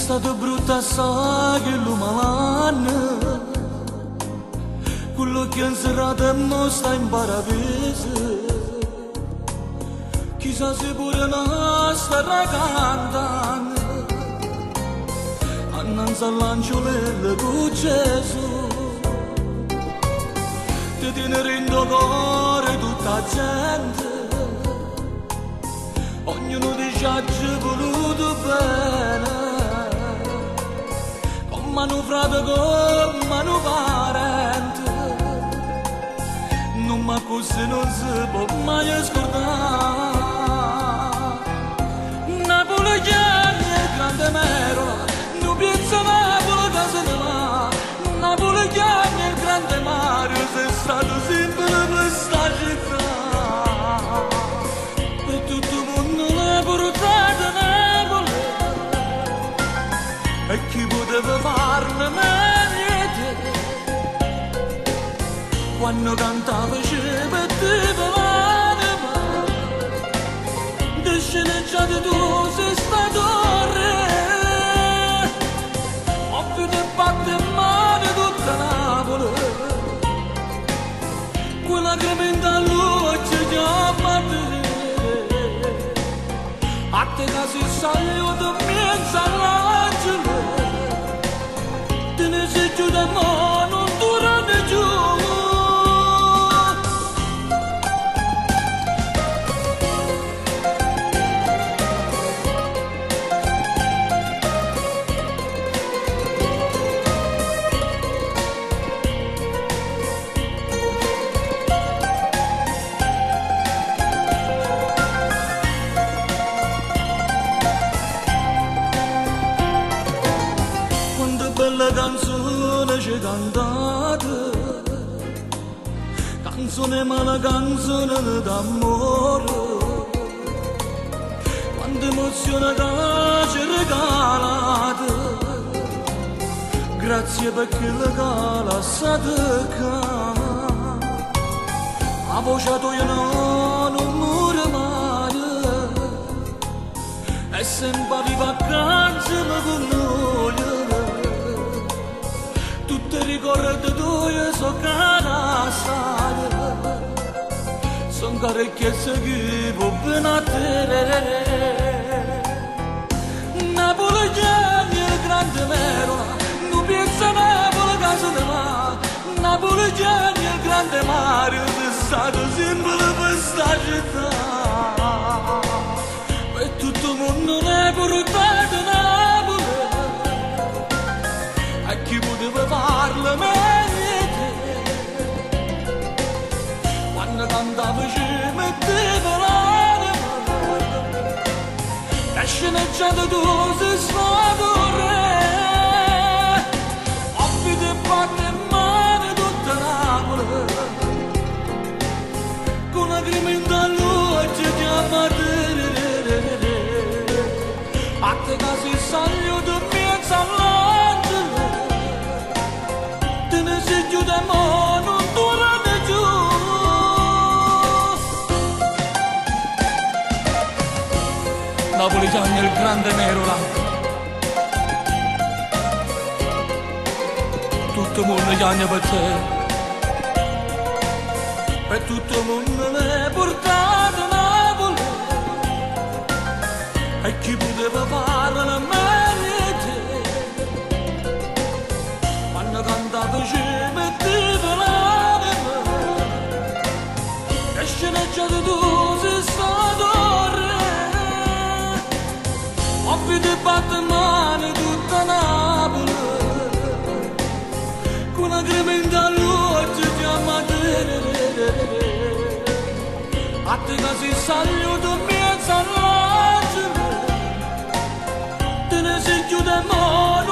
stata brutta assai che l'umanità, quello che è inserrato non sta in paradiso, chissà se pure non sta cantando, annanzi all'angiolello con Gesù, ti tiene in cuore tutta la gente, ognuno dice ha voluto bene, come mano frate, come mano parente, non ma così non si può mai scordare. Napoletani è il grande Merola, non piazza Napoli casa di là, Napoletani è il grande Mario, sei stato sempre per sta città. E tutto il mondo l'ha portato a Napoli, e chi poteva farne niente, quando cantava ci metteva l'anima, di sceneggiate tu sei stato re, ho più batte in mano tutta Napoli, quella crementa a luce chiama te, a te che si saluta miezza l'angelo, te ne sei giù da mo' non dura di giù. Bella canzone ci cantate, canzone ma una canzone d'amore, quanta emozione che ci regalate, grazie perché la cala sadeca, la voce tua non muore mai, e sempre di vacanze con noi. Tutte ricordi tue sono canasate, sono carecchiezze che può bene a te. Napoletani è il grande Merola, non piazza Napoli casa di là, Napoletani è il grande Mario, sei stato sempre per sta città, e tutto il mondo ne è portato a Napoli, e chi poteva farle meglio, quando cantava ci metteva l'anima, e sceneggiato tu sei stato re, occhi di batte in mano tutta Napoli, con la crementa a luce chiama te, a te che si saluta miezza all'angelo, te ne sei giù da mo' non dura di giù. Napoletani è il grande Merola, tutto il mondo chiama per te, e tutto il mondo ne è portato a Napoli, e chi poteva farla meglio te, quando cantava ci metteva l'anima, e sceneggiato tu sei stato re, ho più di batte in mano tutta Napoli, con la crementa a luce chiama te, a te che si saluta miezza all'angelo, te ne sei giù da mo'